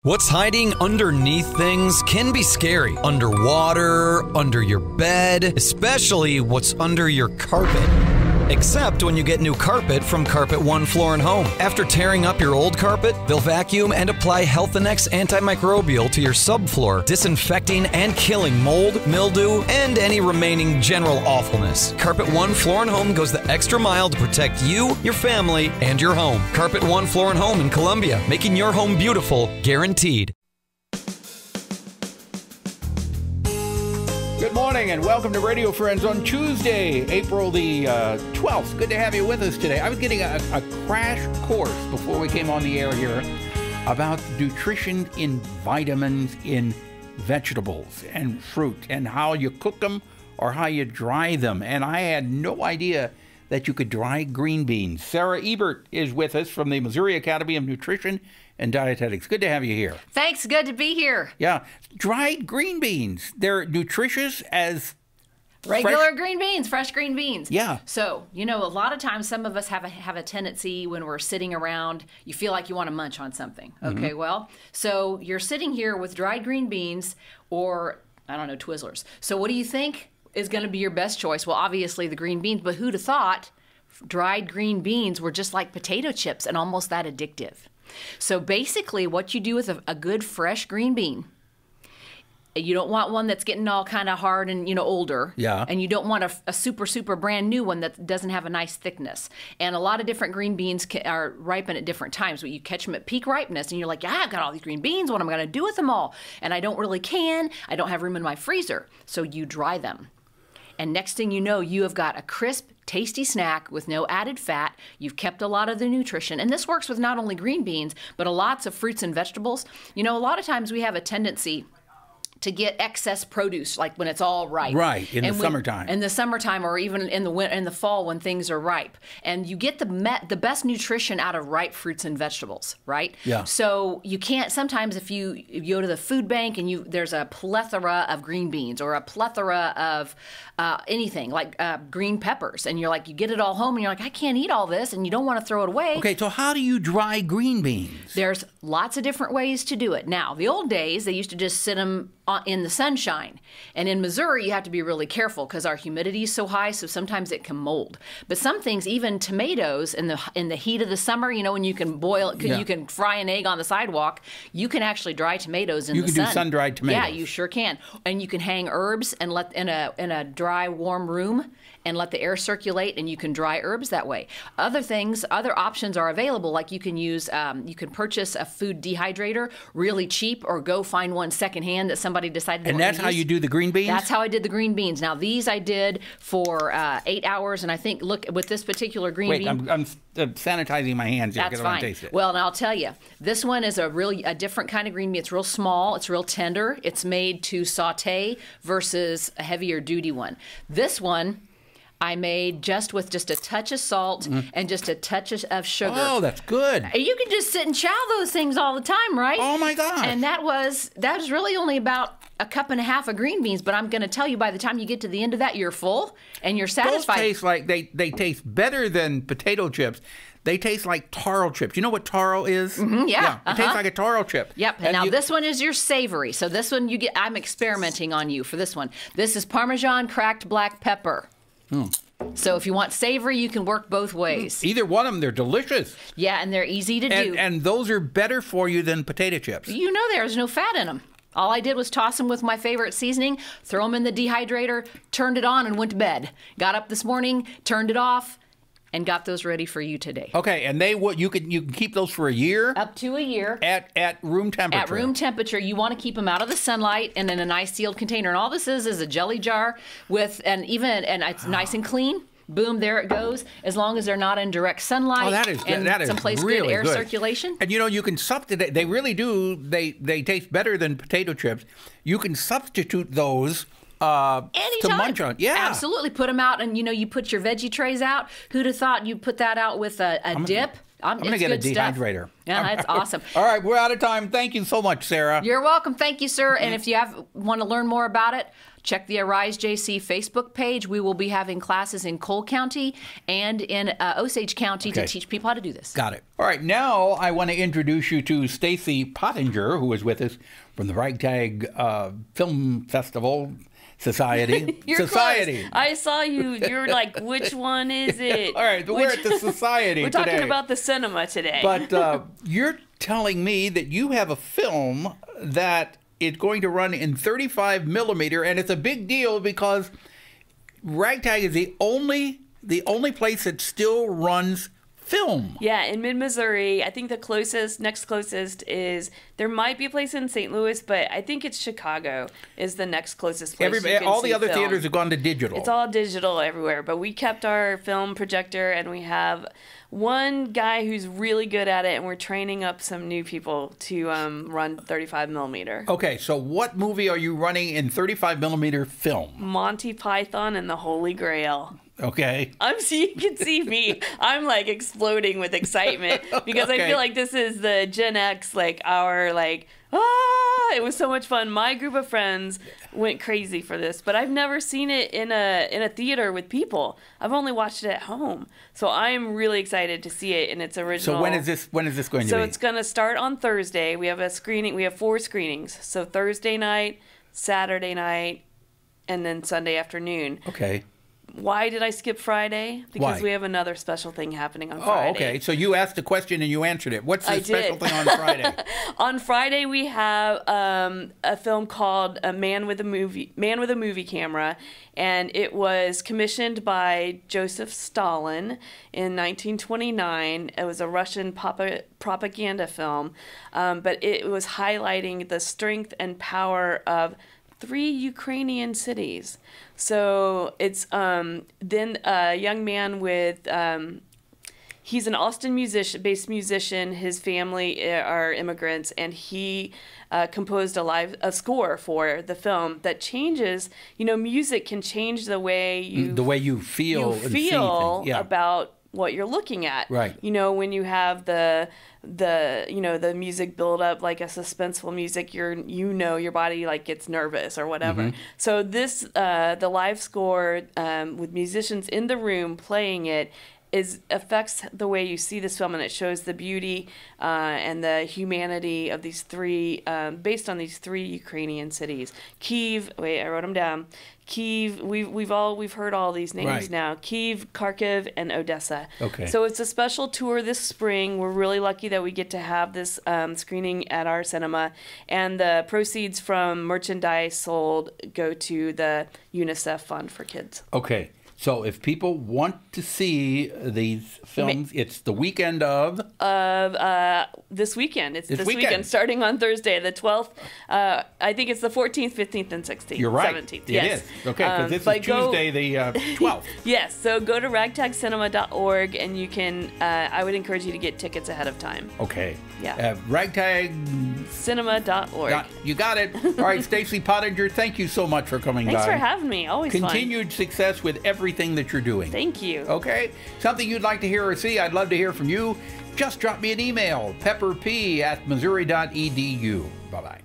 What's hiding underneath things can be scary. Underwater, under your bed, especially what's under your carpet. Except when you get new carpet from Carpet One Floor & Home. After tearing up your old carpet, they'll vacuum and apply Health Annex antimicrobial to your subfloor, disinfecting and killing mold, mildew, and any remaining general awfulness. Carpet One Floor & Home goes the extra mile to protect you, your family, and your home. Carpet One Floor & Home in Columbia, making your home beautiful, guaranteed. Good morning and welcome to Radio Friends on Tuesday, April the 12th. Good to have you with us today. I was getting a crash course before we came on the air here about nutrition in vitamins in vegetables and fruit and how you cook them or how you dry them. And I had no idea that you could dry green beans. Sarah Eber is with us from the Missouri Academy of Nutrition and Dietetics. Good to have you here. Thanks. Good to be here. Yeah. Dried green beans. They're nutritious as regular green beans, fresh green beans. Yeah. So, a lot of times some of us have a tendency when we're sitting around, you feel like you want to munch on something. Okay, well, so you're sitting here with dried green beans or, I don't know, Twizzlers. So what do you think is going to be your best choice? Well, obviously the green beans, but who'd have thought dried green beans were just like potato chips and almost that addictive? So basically what you do with a good fresh green bean, you don't want one that's getting all kind of hard and, older. Yeah. And you don't want a super brand new one that doesn't have a nice thickness. And a lot of different green beans are ripen at different times. But you catch them at peak ripeness and you're like, yeah, I've got all these green beans. What am I going to do with them all? And I don't really I don't have room in my freezer. So you dry them. And next thing you know, you have got a crisp, tasty snack with no added fat. You've kept a lot of the nutrition. And this works with not only green beans, but lots of fruits and vegetables. A lot of times we have a tendency to get excess produce, like when it's all ripe. Right, in the summertime. In the summertime, or even in the fall when things are ripe. And you get the best nutrition out of ripe fruits and vegetables, right? Yeah. So you can't, sometimes if you go to the food bank and there's a plethora of green beans or a plethora of anything, like green peppers, and you're like, you get it all home and you're like, I can't eat all this, and you don't want to throw it away. Okay, so how do you dry green beans? There's lots of different ways to do it. Now, the old days, they used to just sit them in the sunshine. And in Missouri, you have to be really careful because our humidity is so high, so sometimes it can mold. But some things, even tomatoes, in the heat of the summer, when you can you can fry an egg on the sidewalk, you can actually dry tomatoes in the sun. You can do sun-dried tomatoes. Yeah, you sure can. And you can hang herbs and let in a dry, warm room and let the air circulate, and you can dry herbs that way. Other options are available, like you can purchase a food dehydrator really cheap, or go find one secondhand that somebody decided to use. And that's how you do the green beans? That's how I did the green beans. Now, these I did for 8 hours, and I think, look, with this particular green bean... Wait, I'm sanitizing my hands here. That's fine. Taste it. Well, and I'll tell you, this one is a different kind of green bean. It's real small. It's real tender. It's made to saute versus a heavier duty one. This one I made just with a touch of salt and just a touch of sugar. Oh, that's good. You can just sit and chow those things all the time, right? Oh my gosh. And that was really only about a cup and a half of green beans, but I'm going to tell you, by the time you get to the end of that, you're full and you're satisfied. Those taste like they taste better than potato chips. They taste like taro chips. You know what taro is? Mm-hmm, yeah. It tastes like a taro chip. Yep. And now this one is your savory. So this one I'm experimenting on you for this one. This is Parmesan cracked black pepper. So if you want savory, you can work both ways. Either one of them, they're delicious. Yeah, and they're easy to do. And those are better for you than potato chips. There's no fat in them. All I did was toss them with my favorite seasoning, throw them in the dehydrator, turned it on, and went to bed. Got up this morning, turned it off, and got those ready for you today. Okay, and you can keep those for a year? Up to a year. At room temperature? At room temperature. You want to keep them out of the sunlight and in a nice sealed container. And all this is a jelly jar and it's nice and clean. Boom, there it goes. As long as they're not in direct sunlight. Oh, that is someplace really good air circulation. And you can substitute. They really do. They taste better than potato chips. You can substitute those to munch on. Yeah, absolutely. Put them out, and you put your veggie trays out. Who'd have thought you'd put that out with a dip? I'm going to get a dehydrator. Yeah, that's awesome. All right, we're out of time. Thank you so much, Sarah. You're welcome. Thank you, sir. And if you want to learn more about it, check the Arise JC Facebook page. We will be having classes in Cole County and in Osage County to teach people how to do this. Got it. All right, now I want to introduce you to Stacie Pottinger, who is with us from the Ragtag Film Festival Society. You're Society. Close. I saw you. You're like, which one is it? All right, we're at the Society We're today. talking about the cinema today. But you're telling me that you have a film that is going to run in 35 millimeter, and it's a big deal because Ragtag is the only place that still runs film. Yeah, in mid-Missouri. I think the next closest is, there might be a place in St. Louis, but I think it's Chicago is the next closest place. All the other theaters have gone to digital. It's all digital everywhere, but we kept our film projector, and we have one guy who's really good at it, and we're training up some new people to run 35 millimeter. Okay, so what movie are you running in 35 millimeter film? Monty Python and the Holy Grail. Okay. You can see me. I'm like exploding with excitement because I feel like this is the Gen X, like our it was so much fun. My group of friends went crazy for this, but I've never seen it in a theater with people. I've only watched it at home. So I am really excited to see it in its original. So when is this going to be? So it's going to start on Thursday. We have a screening. We have 4 screenings. So Thursday night, Saturday night, and then Sunday afternoon. Okay. Why did I skip Friday? Because we have another special thing happening on Friday. Oh, okay. So you asked a question and you answered it. What's the special thing on Friday? On Friday we have a film called Man with a Movie Camera, and it was commissioned by Joseph Stalin in 1929. It was a Russian propaganda film, but it was highlighting the strength and power of 3 Ukrainian cities. So it's then a young man with he's an Austin based musician. His family are immigrants, and he composed a score for the film that changes. Music can change the way you feel about what you're looking at. Right. When you have the music build up, like a suspenseful music, your body like gets nervous or whatever. Mm-hmm. So this the live score with musicians in the room playing it affects the way you see this film, and it shows the beauty and the humanity of these 3 based on these 3 Ukrainian cities. Kyiv, I wrote them down. Kyiv, we've heard all these names now. Kyiv, Kharkiv, and Odessa. Okay. So it's a special tour this spring. We're really lucky that we get to have this screening at our cinema, and the proceeds from merchandise sold go to the UNICEF Fund for Kids. Okay. So if people want to see these films, it's the weekend of this weekend. It's this weekend, weekend, starting on Thursday, the 12th. I think it's the 14th, 15th, and 16th. You're right. 17th. It is. Okay, because this is Tuesday, the 12th. Yes, so go to ragtagcinema.org, and you can, I would encourage you to get tickets ahead of time. Okay. Yeah. Ragtagcinema.org. You got it. All right, Stacie Pottinger, thank you so much for coming by. Thanks for having me. Always Continued success with everything that you're doing. Thank you. Okay? Something you'd like to hear or see, I'd love to hear from you. Just drop me an email, pepperp@missouri.edu. Bye-bye.